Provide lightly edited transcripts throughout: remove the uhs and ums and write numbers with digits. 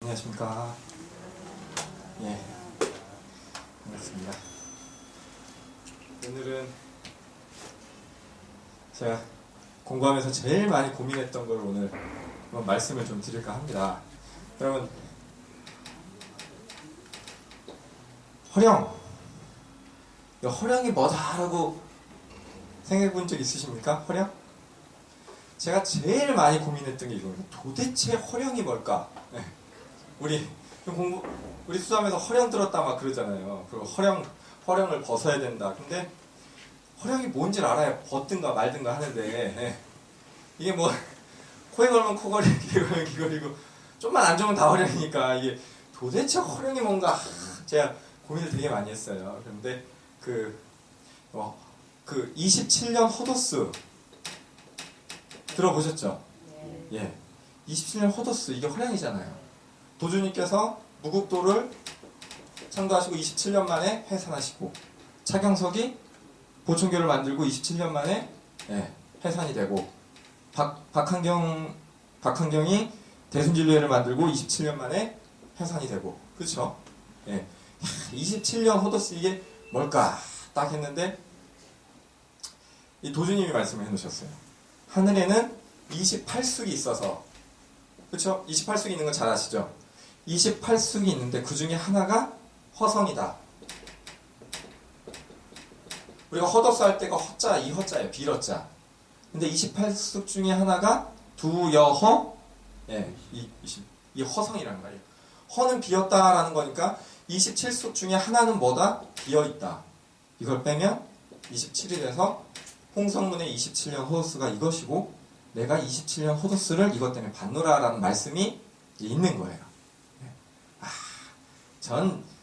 안녕하십니까. 예, 반갑습니다. 오늘은 제가 공부하면서 제일 많이 고민했던 걸 오늘 한번 말씀을 좀 드릴까 합니다. 여러분, 허령이 뭐다라고 생각해 본 적 있으십니까? 허령? 제가 제일 많이 고민했던 게 이겁니다. 도대체 허령이 뭘까? 네. 우리 수담에서 허령 들었다 막 그러잖아요. 그리고 허령을 벗어야 된다. 근데 허령이 뭔지를 알아야 벗든가 말든가 하는데, 네. 이게 뭐 코에 걸면 코걸이고 귀에 걸면 귀걸이고 좀만 안 좋으면 다 허령이니까 이게 도대체 허령이 뭔가 제가 고민을 되게 많이 했어요. 그런데 그 27년 호도스 들어보셨죠? 네. 예. 27년 호도스 이게 허령이잖아요. 도주님께서 무국도를 창도하시고 27년 만에 해산하시고 차경석이 보충교를 만들고 27년 만에 해산이 되고 박한경이 대순진례를 만들고 27년 만에 해산이 되고 그렇죠? 예. 27년 호도스 이게 뭘까? 딱 했는데 이 도주님이 말씀을 해놓으셨어요. 하늘에는 28쑥이 있어서 그렇죠? 28쑥이 있는 건 잘 아시죠? 28쑥이 있는데 그 중에 하나가 허성이다. 우리가 허더스 할 때가 허자, 이 허자예요. 비러자. 근데 28쑥 중에 하나가 두여허 이 허성이라는 말이에요. 허는 비었다라는 거니까 27쑥 중에 하나는 뭐다? 비어있다. 이걸 빼면 27이 돼서 홍성문의 27년 호도스가 이것이고 내가 27년 호도스를 이것 때문에 받노라라는 말씀이 있는 거예요.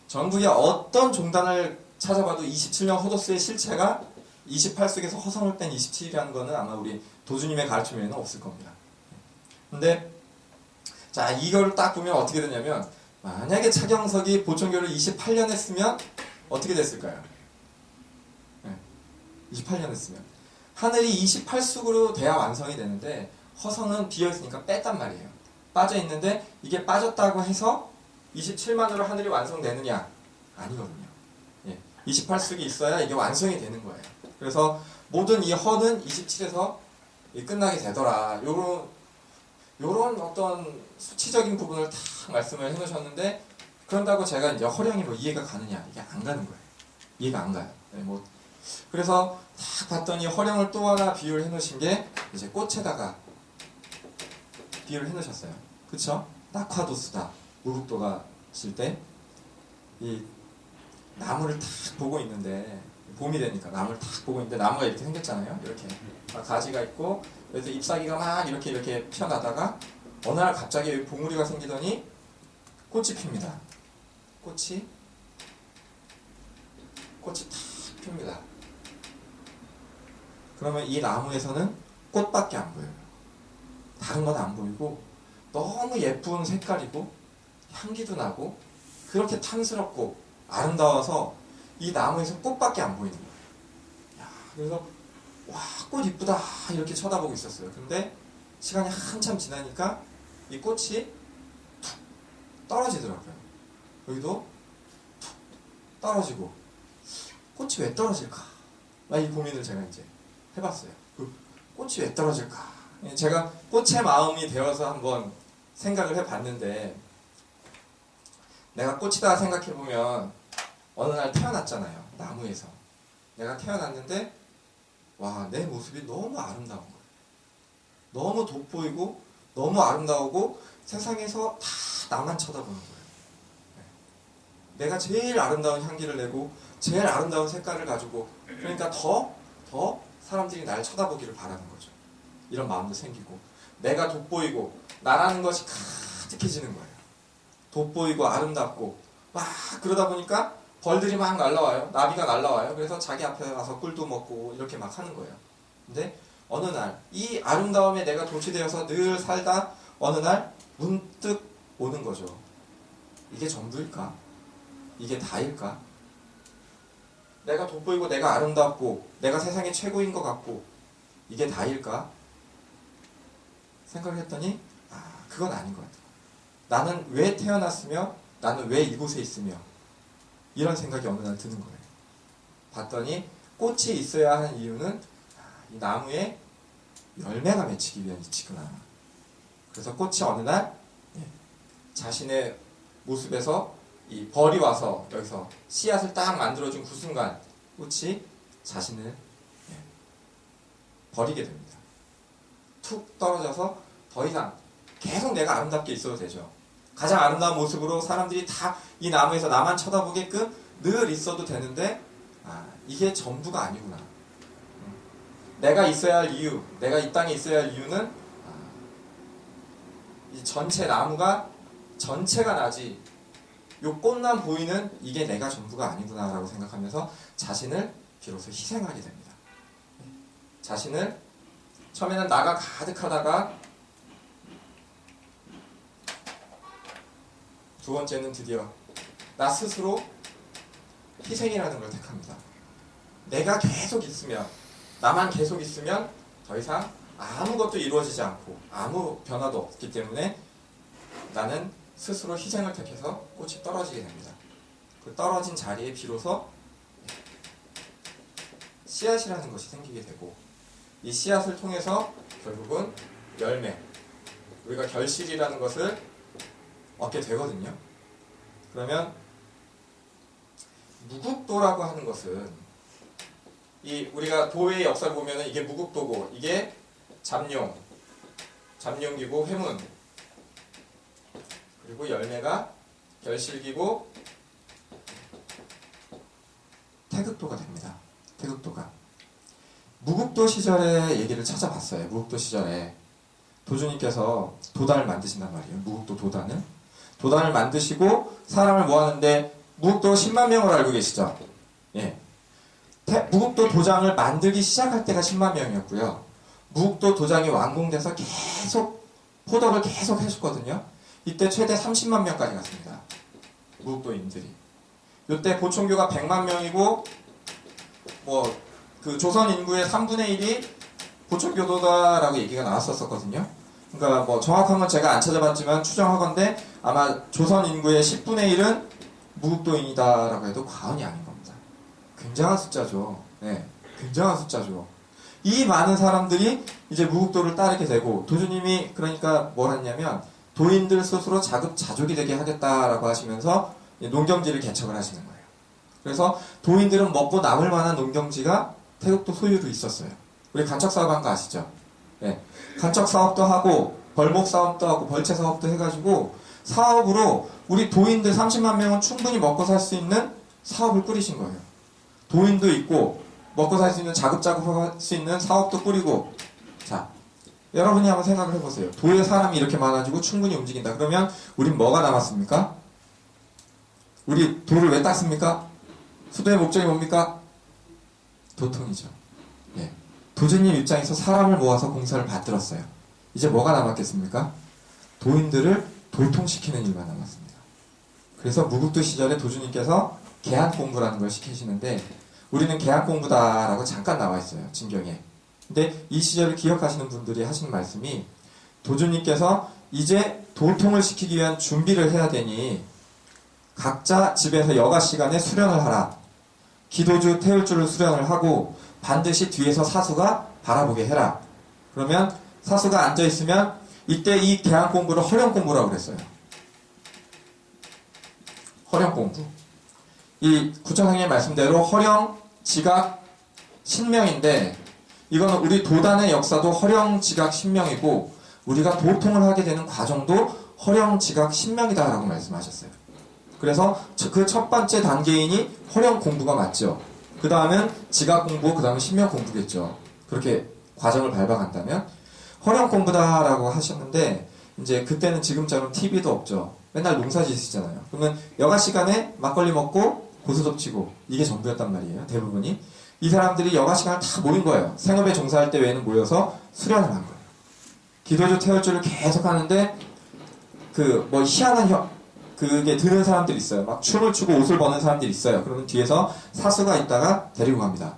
전국의 어떤 종단을 찾아봐도 27년 호도스의 실체가 28쑥에서 허성을 뺀 27이라는 거는 아마 우리 도주님의 가르침 외에는 없을 겁니다. 근데 자 이걸 딱 보면 어떻게 되냐면 만약에 차경석이 보충교를 28년 했으면 어떻게 됐을까요? 28년 했으면 하늘이 28쑥으로 돼야 완성이 되는데 허성은 비어있으니까 뺐단 말이에요. 빠져있는데 이게 빠졌다고 해서 27만으로 하늘이 완성되느냐? 아니거든요. 28쑥이 있어야 이게 완성이 되는 거예요. 그래서 모든 이 허는 27에서 끝나게 되더라. 요런 어떤 수치적인 부분을 다 말씀을 해놓으셨는데 그런다고 제가 이제 허령이 뭐 이해가 가느냐? 이게 안 가는 거예요. 이해가 안 가요. 그래서 딱 봤더니 허령을 또 하나 비유를 해놓으신 게 이제 꽃에다가 비유를 해놓으셨어요. 그쵸? 낙화도수다. 무국도가 질 때 이 나무를 탁 보고 있는데 봄이 되니까 나무를 탁 보고 있는데 나무가 이렇게 생겼잖아요. 이렇게 가지가 있고 그래서 잎사귀가 막 이렇게 피어나다가 어느 날 갑자기 봉우리가 생기더니 꽃이 핍니다. 꽃이 탁 핍니다. 그러면 이 나무에서는 꽃밖에 안 보여요. 다른 건 안 보이고 너무 예쁜 색깔이고 향기도 나고 그렇게 탐스럽고 아름다워서 이 나무에서 꽃밖에 안 보이는 거예요. 그래서 와, 꽃 이쁘다 이렇게 쳐다보고 있었어요. 근데 시간이 한참 지나니까 이 꽃이 툭 떨어지더라고요. 여기도 툭 떨어지고 꽃이 왜 떨어질까? 이 고민을 제가 이제 해봤어요. 꽃이 왜 떨어질까? 제가 꽃의 마음이 되어서 한번 생각을 해봤는데 내가 꽃이다 생각해보면 어느 날 태어났잖아요. 나무에서. 내가 태어났는데 와, 내 모습이 너무 아름다운 거예요. 너무 돋보이고 너무 아름다우고 세상에서 다 나만 쳐다보는 거예요. 내가 제일 아름다운 향기를 내고 제일 아름다운 색깔을 가지고 그러니까 더 사람들이 날 쳐다보기를 바라는 거죠. 이런 마음도 생기고 내가 돋보이고 나라는 것이 가득해지는 거예요. 돋보이고 아름답고 막 그러다 보니까 벌들이 막 날라와요. 나비가 날라와요. 그래서 자기 앞에 와서 꿀도 먹고 이렇게 막 하는 거예요. 근데 어느 날 이 아름다움에 내가 도취되어서 늘 살다 어느 날 문득 오는 거죠. 이게 전부일까? 이게 다일까? 내가 돋보이고 내가 아름답고 내가 세상의 최고인 것 같고 이게 다일까? 생각을 했더니 그건 아닌 것 같아요. 나는 왜 태어났으며 나는 왜 이곳에 있으며 이런 생각이 어느 날 드는 거예요. 봤더니 꽃이 있어야 하는 이유는 이 나무에 열매가 맺히기 위한 이치구나. 그래서 꽃이 어느 날 자신의 모습에서 이 벌이 와서 여기서 씨앗을 딱 만들어준 그 순간 꽃이 자신을 버리게 됩니다. 툭 떨어져서 더 이상 계속 내가 아름답게 있어도 되죠. 가장 아름다운 모습으로 사람들이 다 이 나무에서 나만 쳐다보게끔 늘 있어도 되는데 이게 전부가 아니구나. 내가 있어야 할 이유, 내가 이 땅에 있어야 할 이유는 이 전체 나무가 전체가 나지 요 꽃만 보이는 이게 내가 전부가 아니구나 라고 생각하면서 자신을 비로소 희생하게 됩니다. 자신을 처음에는 나가 가득하다가 두 번째는 드디어 나 스스로 희생이라는 걸 택합니다. 내가 계속 있으면, 나만 계속 있으면 더 이상 아무것도 이루어지지 않고 아무 변화도 없기 때문에 나는 스스로 희생을 택해서 꽃이 떨어지게 됩니다. 그 떨어진 자리에 비로소 씨앗이라는 것이 생기게 되고 이 씨앗을 통해서 결국은 열매, 우리가 결실이라는 것을 얻게 되거든요. 그러면 무국도라고 하는 것은 이 우리가 도의 역사를 보면은 이게 무국도고 이게 잠룡기고 회문, 그리고 열매가 결실기고 태극도가 됩니다. 태극도가 무국도 시절의 얘기를 찾아봤어요. 무국도 시절에 도주님께서 도단을 만드신단 말이에요. 무국도 도단을 만드시고 사람을 모았는데 무국도 10만 명으로 알고 계시죠? 예. 무국도 도장을 만들기 시작할 때가 10만 명이었고요. 무국도 도장이 완공돼서 계속 포덕을 계속 해줬거든요. 이때 최대 30만 명까지 갔습니다. 무국도인들이. 이때 보총교가 100만 명이고 그 조선 인구의 3분의 1이 보총교도다라고 얘기가 나왔었거든요. 그러니까 정확한 건 제가 안 찾아봤지만 추정하건대 아마 조선 인구의 10분의 1은 무국도인이다라고 해도 과언이 아닌 겁니다. 굉장한 숫자죠. 네, 굉장한 숫자죠. 이 많은 사람들이 이제 무국도를 따르게 되고 도주님이 그러니까 뭘 했냐면 도인들 스스로 자급자족이 되게 하겠다라고 하시면서 농경지를 개척을 하시는 거예요. 그래서 도인들은 먹고 남을 만한 농경지가 태국도 소유로 있었어요. 우리 간척사업한 거 아시죠? 네. 간척사업도 하고 벌목사업도 하고 벌채사업도 해가지고 사업으로 우리 도인들 30만 명은 충분히 먹고 살 수 있는 사업을 꾸리신 거예요. 도인도 있고 먹고 살 수 있는 자급자족할 수 있는 사업도 꾸리고. 자, 여러분이 한번 생각을 해보세요. 도에 사람이 이렇게 많아지고 충분히 움직인다. 그러면 우린 뭐가 남았습니까? 우리 도를 왜 땄습니까? 수도의 목적이 뭡니까? 도통이죠. 예. 도주님 입장에서 사람을 모아서 공사를 받들었어요. 이제 뭐가 남았겠습니까? 도인들을 도통시키는 일만 남았습니다. 그래서 무국도 시절에 도주님께서 계한공부라는 걸 시키시는데 우리는 계한공부다라고 잠깐 나와 있어요. 진경에. 근데 이 시절을 기억하시는 분들이 하시는 말씀이 도주님께서 이제 도통을 시키기 위한 준비를 해야 되니 각자 집에서 여가 시간에 수련을 하라. 기도주, 태울주를 수련을 하고 반드시 뒤에서 사수가 바라보게 해라. 그러면 사수가 앉아있으면 이때 이 계한공부를 허령공부라고 그랬어요. 허령공부. 이 구천상의 말씀대로 허령, 지각, 신명인데 이거는 우리 도단의 역사도 허령, 지각, 신명이고 우리가 도통을 하게 되는 과정도 허령, 지각, 신명이다라고 말씀하셨어요. 그래서 그 첫 번째 단계인이 허령 공부가 맞죠. 그 다음은 지각 공부, 그 다음은 신명 공부겠죠. 그렇게 과정을 밟아간다면 허령 공부다라고 하셨는데 이제 그때는 지금처럼 TV도 없죠. 맨날 농사 지으시잖아요. 그러면 여가 시간에 막걸리 먹고 고스톱 치고 이게 전부였단 말이에요. 대부분이. 이 사람들이 여가 시간을 다 모인 거예요. 생업에 종사할 때 외에는 모여서 수련을 한 거예요. 기도주, 태울주를 계속 하는데 희한한 그게 드는 사람들이 있어요. 막 춤을 추고 옷을 버는 사람들이 있어요. 그러면 뒤에서 사수가 있다가 데리고 갑니다.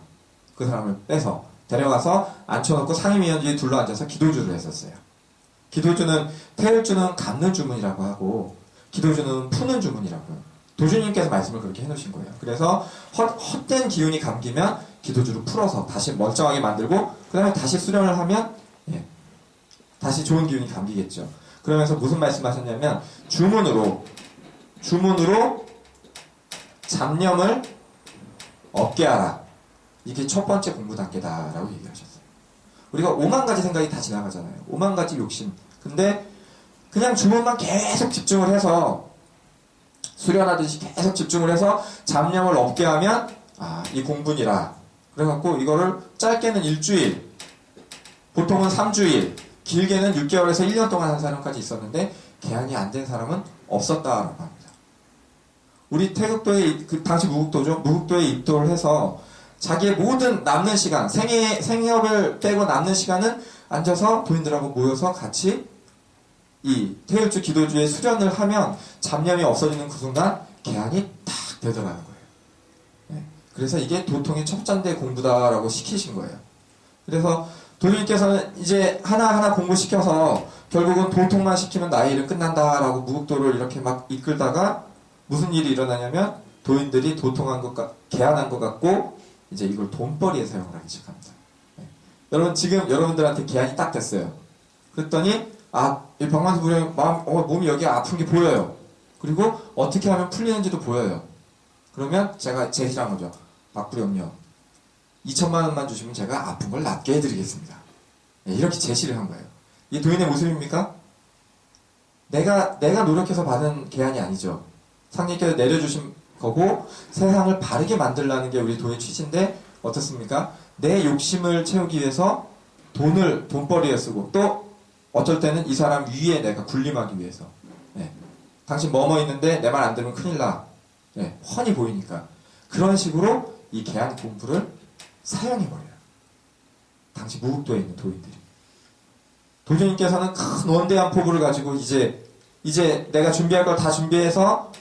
그 사람을 빼서 데려가서 앉혀놓고 상임위원들이 둘러앉아서 기도주를 했었어요. 기도주는 태을주는 감는 주문이라고 하고 기도주는 푸는 주문이라고요. 도주님께서 말씀을 그렇게 해놓으신 거예요. 그래서 헛된 기운이 감기면 기도주로 풀어서 다시 멀쩡하게 만들고 그 다음에 다시 수련을 하면 다시 좋은 기운이 감기겠죠. 그러면서 무슨 말씀하셨냐면 주문으로 잡념을 없게 하라. 이게 첫 번째 공부 단계다라고 얘기하셨어요. 우리가 5만 가지 생각이 다 지나가잖아요. 5만 가지 욕심. 근데 그냥 주문만 계속 집중을 해서 수련하듯이 계속 집중을 해서 잡념을 없게 하면 이 공분이라. 그래갖고 이거를 짧게는 일주일, 보통은 3주일, 길게는 6개월에서 1년 동안 한 사람까지 있었는데 개안이 안 된 사람은 없었다라고 합니다. 우리 태극도에 당시 무국도에 입도를 해서 자기의 모든 남는 시간, 생협을 빼고 남는 시간은 앉아서 도인들하고 모여서 같이 이 태일주 기도주의 수련을 하면 잡념이 없어지는 그 순간 개안이 탁 되더라는 거예요. 그래서 이게 도통의 첫 잔대 공부다라고 시키신 거예요. 그래서 도주님께서는 이제 하나하나 공부시켜서 결국은 도통만 시키면 나의 일은 끝난다라고 무국도를 이렇게 막 이끌다가 무슨 일이 일어나냐면 도인들이 도통한 개안한 것 같고 이제 이걸 돈벌이에 사용을 하기 시작합니다. 여러분 지금 여러분들한테 개안이 딱 됐어요. 그랬더니 이 병만수 부령 몸이 여기 아픈 게 보여요. 그리고 어떻게 하면 풀리는지도 보여요. 그러면 제가 제시한 거죠. 박부령요. 2천만 원만 주시면 제가 아픈 걸 낫게 해드리겠습니다. 이렇게 제시를 한 거예요. 이게 도인의 모습입니까? 내가 노력해서 받은 계안이 아니죠. 상님께서 내려주신 거고 세상을 바르게 만들라는 게 우리 도의 취지인데 어떻습니까? 내 욕심을 채우기 위해서 돈벌이에 쓰고 또 어쩔 때는 이 사람 위에 내가 군림하기 위해서 당신 뭐뭐 있는데 내 말 안 들으면 큰일 나. 훤히 보이니까 그런 식으로 이 계안 공부를 사용해버려요. 당시 무국도에 있는 도인들이. 도주님께서는 큰 원대한 포부를 가지고 이제 내가 준비할 걸 다 준비해서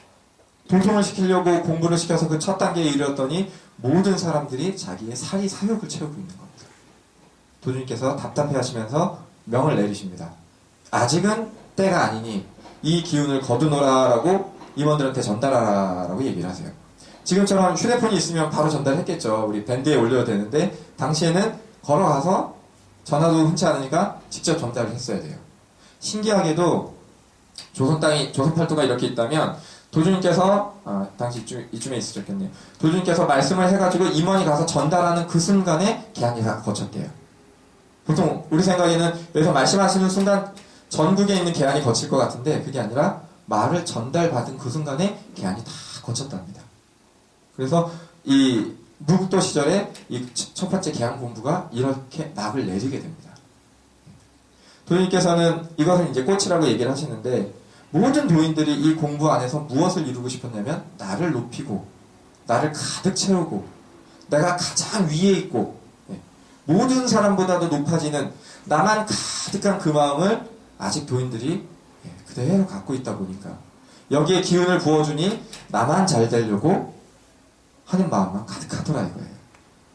도통을 시키려고 공부를 시켜서 그 첫 단계에 이르렀더니 모든 사람들이 자기의 사리 사욕을 채우고 있는 겁니다. 도주님께서 답답해 하시면서 명을 내리십니다. 아직은 때가 아니니 이 기운을 거두노라라고 임원들한테 전달하라라고 얘기를 하세요. 지금처럼 휴대폰이 있으면 바로 전달했겠죠. 우리 밴드에 올려도 되는데 당시에는 걸어가서 전화도 흔치 않으니까 직접 전달을 했어야 돼요. 신기하게도 조선팔도가 이렇게 있다면 도주님께서 당시 이쯤에 있으셨겠네요. 도주님께서 말씀을 해가지고 임원이 가서 전달하는 그 순간에 계안이 다 거쳤대요. 보통 우리 생각에는 여기서 말씀하시는 순간 전국에 있는 계안이 거칠 것 같은데 그게 아니라 말을 전달받은 그 순간에 계안이 다 거쳤답니다. 그래서 이 무국도 시절에 이 첫 번째 계안 공부가 이렇게 낙을 내리게 됩니다. 도인께서는 이것을 이제 꽃이라고 얘기를 하시는데 모든 도인들이 이 공부 안에서 무엇을 이루고 싶었냐면 나를 높이고 나를 가득 채우고 내가 가장 위에 있고 모든 사람보다도 높아지는 나만 가득한 그 마음을 아직 도인들이 그대로 갖고 있다 보니까 여기에 기운을 부어주니 나만 잘 되려고 하는 마음만 가득하더라 이거예요.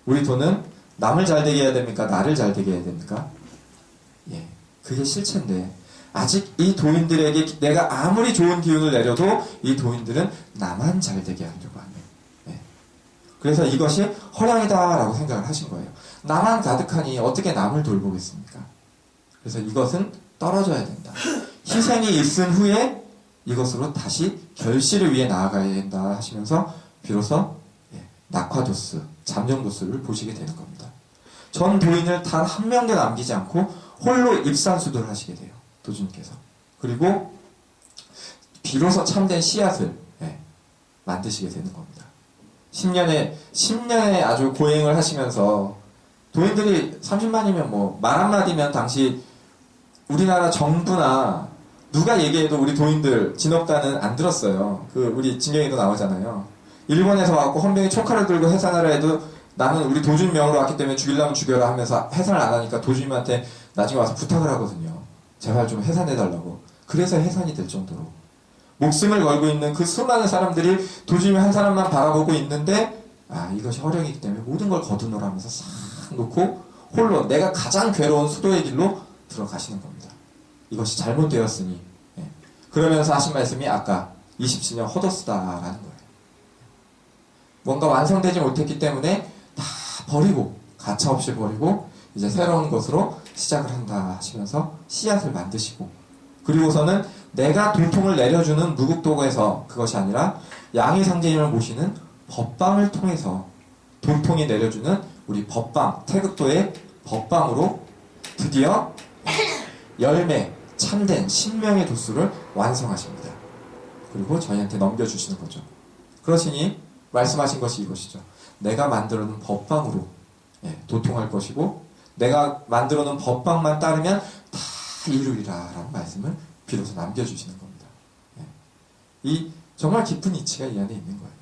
우리 도는 남을 잘 되게 해야 됩니까? 나를 잘 되게 해야 됩니까? 그게 실체인데 아직 이 도인들에게 내가 아무리 좋은 기운을 내려도 이 도인들은 나만 잘 되게 하려고 하네요. 그래서 이것이 허량이다라고 생각을 하신 거예요. 나만 가득하니 어떻게 남을 돌보겠습니까? 그래서 이것은 떨어져야 된다. 희생이 있은 후에 이것으로 다시 결실을 위해 나아가야 된다 하시면서 비로소 낙화도스, 잠정도스를 보시게 되는 겁니다. 전 도인을 단 한 명도 남기지 않고 홀로 입산수도를 하시게 돼요. 도주님께서. 그리고 비로소 참된 씨앗을 만드시게 되는 겁니다. 10년에 아주 고행을 하시면서 도인들이 30만이면 뭐 말 한마디면 당시 우리나라 정부나 누가 얘기해도 우리 도인들 진업단은 안 들었어요. 우리 진경에도 나오잖아요. 일본에서 와갖고 헌병이 총칼을 들고 해산하라 해도 나는 우리 도주님 명으로 왔기 때문에 죽이려면 죽여라 하면서 해산을 안 하니까 도주님한테 나중에 와서 부탁을 하거든요. 제발 좀 해산해달라고. 그래서 해산이 될 정도로 목숨을 걸고 있는 그 수많은 사람들이 도주님 한 사람만 바라보고 있는데 이것이 허령이기 때문에 모든 걸 거두노라면서 싹 놓고 홀로 내가 가장 괴로운 수도의 길로 들어가시는 겁니다. 이것이 잘못되었으니 그러면서 하신 말씀이 아까 20시년 헛옷쓰다라는 거예요. 뭔가 완성되지 못했기 때문에 다 버리고 가차없이 버리고 이제 새로운 것으로 시작을 한다 하시면서 씨앗을 만드시고 그리고서는 내가 도통을 내려주는 무국도에서 그것이 아니라 양의 상제님을 모시는 법방을 통해서 도통이 내려주는 우리 법방, 태극도의 법방으로 드디어 열매, 참된 신명의 도수를 완성하십니다. 그리고 저희한테 넘겨주시는 거죠. 그러시니 말씀하신 것이 이것이죠. 내가 만들어 놓은 법방으로 도통할 것이고 내가 만들어 놓은 법방만 따르면 다 이루리라 라는 말씀을 비로소 남겨주시는 겁니다. 이 정말 깊은 이치가 이 안에 있는 거예요.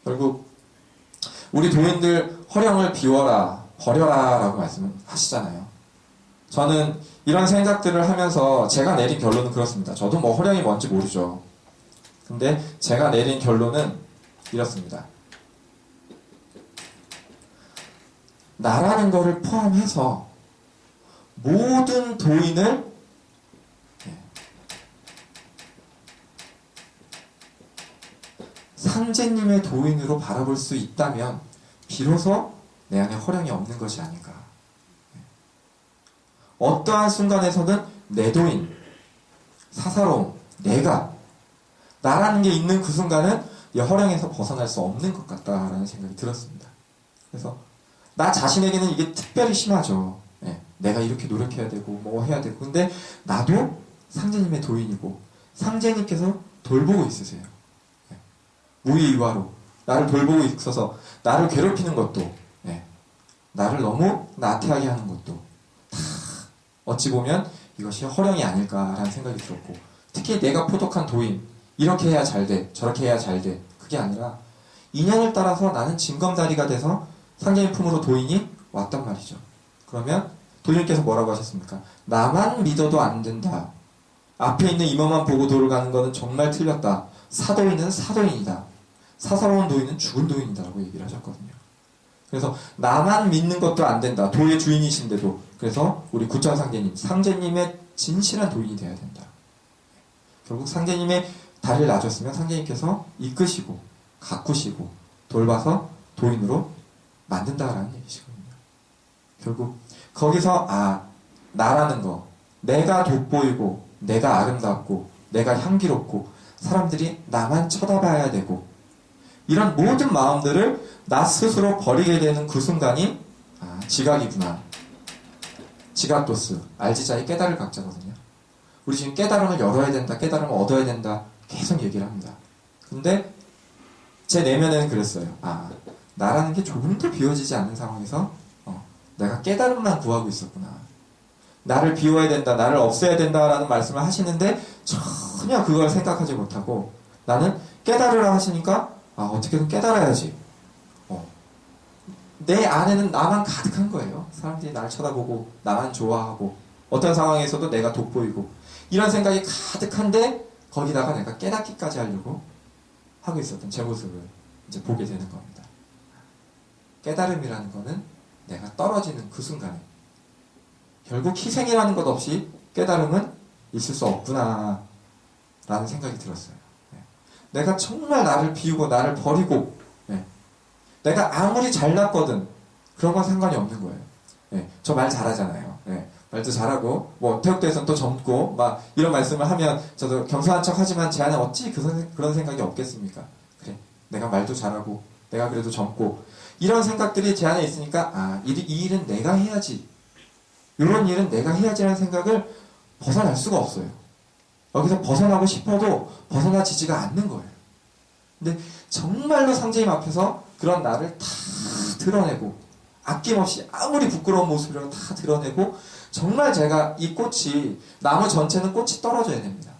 결국 우리 도인들 허령을 비워라 버려라 라고 말씀하시잖아요. 저는 이런 생각들을 하면서 제가 내린 결론은 그렇습니다. 저도 뭐 허령이 뭔지 모르죠. 근데 제가 내린 결론은 이렇습니다. 나라는 거를 포함해서 모든 도인을 상제님의 도인으로 바라볼 수 있다면 비로소 내 안에 허령이 없는 것이 아닌가. 어떠한 순간에서는 내 도인, 사사로움, 내가 나라는 게 있는 그 순간은 이 허령에서 벗어날 수 없는 것 같다라는 생각이 들었습니다. 그래서 나 자신에게는 이게 특별히 심하죠. 내가 이렇게 노력해야 되고 뭐 해야 되고 근데 나도 상제님의 도인이고 상제님께서 돌보고 있으세요. 무의유화로 나를 돌보고 있어서 나를 괴롭히는 것도 나를 너무 나태하게 하는 것도 다 어찌 보면 이것이 허령이 아닐까라는 생각이 들었고 특히 내가 포독한 도인 이렇게 해야 잘 돼 저렇게 해야 잘 돼 그게 아니라 인연을 따라서 나는 징검다리가 돼서 상제님 품으로 도인이 왔단 말이죠. 그러면 도인께서 뭐라고 하셨습니까? 나만 믿어도 안 된다. 앞에 있는 이모만 보고 도를 가는 것은 정말 틀렸다. 사도인은 사도인이다. 사사로운 도인은 죽은 도인이다라고 얘기를 하셨거든요. 그래서 나만 믿는 것도 안 된다. 도의 주인이신데도. 그래서 우리 구천상제님, 상제님의 진실한 도인이 되어야 된다. 결국 상제님의 다리를 놔줬으면 상제님께서 이끄시고 가꾸시고 돌봐서 도인으로 만든다라는 얘기시거든요. 결국 거기서 나라는 거 내가 돋보이고 내가 아름답고 내가 향기롭고 사람들이 나만 쳐다봐야 되고 이런 모든 마음들을 나 스스로 버리게 되는 그 순간이 지각이구나. 지각도스 알지자의 깨달을 각자거든요. 우리 지금 깨달음을 열어야 된다. 깨달음을 얻어야 된다. 계속 얘기를 합니다. 근데 제 내면에는 그랬어요. 나라는 게 조금도 비워지지 않는 상황에서 내가 깨달음만 구하고 있었구나. 나를 비워야 된다. 나를 없애야 된다라는 말씀을 하시는데 전혀 그걸 생각하지 못하고 나는 깨달으라 하시니까 어떻게든 깨달아야지. 내 안에는 나만 가득한 거예요. 사람들이 날 쳐다보고 나만 좋아하고 어떤 상황에서도 내가 돋보이고 이런 생각이 가득한데 거기다가 내가 깨닫기까지 하려고 하고 있었던 제 모습을 이제 보게 되는 겁니다. 깨달음이라는 거는 내가 떨어지는 그 순간에 결국 희생이라는 것 없이 깨달음은 있을 수 없구나 라는 생각이 들었어요. 내가 정말 나를 비우고 나를 버리고 내가 아무리 잘났거든 그런 건 상관이 없는 거예요. 저 말 잘하잖아요. 말도 잘하고 뭐 태국도에서는 또 젊고 막 이런 말씀을 하면 저도 겸손한 척 하지만 제 안에 어찌 그런 생각이 없겠습니까? 그래 내가 말도 잘하고 내가 그래도 젊고 이런 생각들이 제 안에 있으니까 이 일은 내가 해야지 이런 일은 내가 해야지라는 생각을 벗어날 수가 없어요. 여기서 벗어나고 싶어도 벗어나지지가 않는 거예요. 근데 정말로 상제님 앞에서 그런 나를 다 드러내고 아낌없이 아무리 부끄러운 모습이라도 다 드러내고 정말 제가 이 꽃이 나무 전체는 꽃이 떨어져야 됩니다.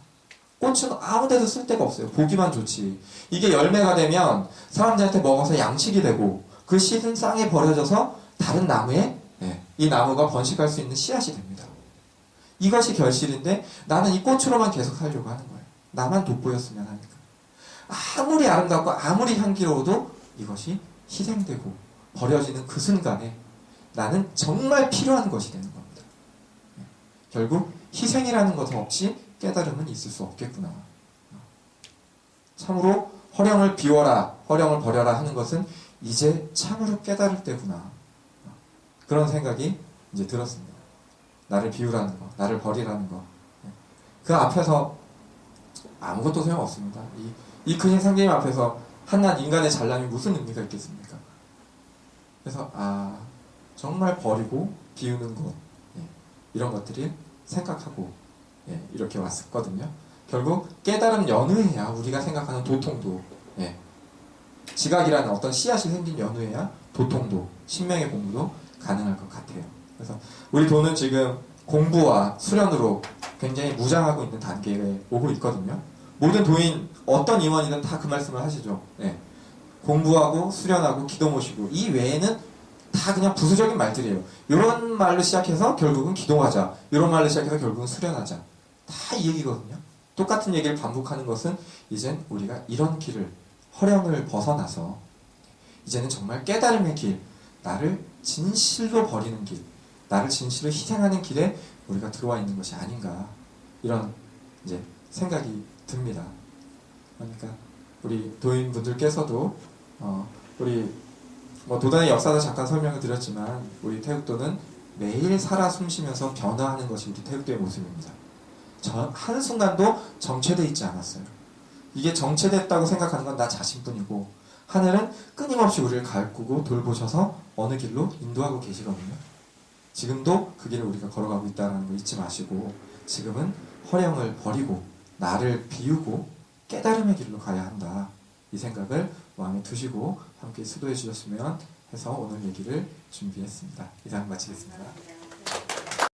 꽃은 아무 데도 쓸 데가 없어요. 보기만 좋지. 이게 열매가 되면 사람들한테 먹어서 양식이 되고 그 씨는 쌍에 버려져서 다른 나무에 이 나무가 번식할 수 있는 씨앗이 됩니다. 이것이 결실인데 나는 이 꽃으로만 계속 살려고 하는 거예요. 나만 돋보였으면 하니까. 아무리 아름답고 아무리 향기로워도 이것이 희생되고 버려지는 그 순간에 나는 정말 필요한 것이 되는 겁니다. 결국 희생이라는 것 없이 깨달음은 있을 수 없겠구나. 참으로 허령을 비워라, 허령을 버려라 하는 것은 이제 참으로 깨달을 때구나. 그런 생각이 이제 들었습니다. 나를 비우라는 거, 나를 버리라는 거. 그 앞에서 아무것도 소용없습니다. 이 크신 상제님 앞에서 한낱 인간의 잘남이 무슨 의미가 있겠습니까? 그래서 정말 버리고 비우는 것, 이런 것들이 생각하고 이렇게 왔었거든요. 결국 깨달음 연후에야 우리가 생각하는 도통도, 지각이라는 어떤 씨앗이 생긴 연후에야 도통도, 신명의 공부도 가능할 것 같아요. 그래서 우리 도는 지금 공부와 수련으로 굉장히 무장하고 있는 단계에 오고 있거든요. 모든 도인, 어떤 임원이든 다 그 말씀을 하시죠. 공부하고 수련하고 기도 모시고 이 외에는 다 그냥 부수적인 말들이에요. 이런 말로 시작해서 결국은 기도하자. 이런 말로 시작해서 결국은 수련하자. 다 이 얘기거든요. 똑같은 얘기를 반복하는 것은 이젠 우리가 이런 길을, 허령을 벗어나서 이제는 정말 깨달음의 길, 나를 진실로 버리는 길, 나를 진실로 희생하는 길에 우리가 들어와 있는 것이 아닌가, 이런 이제 생각이 듭니다. 그러니까 우리 도인분들께서도 우리 도단의 역사도 잠깐 설명을 드렸지만 우리 태극도는 매일 살아 숨쉬면서 변화하는 것이 우리 태극도의 모습입니다. 한순간도 정체되어 있지 않았어요. 이게 정체됐다고 생각하는 건 나 자신뿐이고 하늘은 끊임없이 우리를 가꾸고 돌보셔서 어느 길로 인도하고 계시거든요. 지금도 그 길을 우리가 걸어가고 있다는 거 잊지 마시고 지금은 허령을 버리고 나를 비우고 깨달음의 길로 가야 한다. 이 생각을 마음에 두시고 함께 수도해 주셨으면 해서 오늘 얘기를 준비했습니다. 이상 마치겠습니다.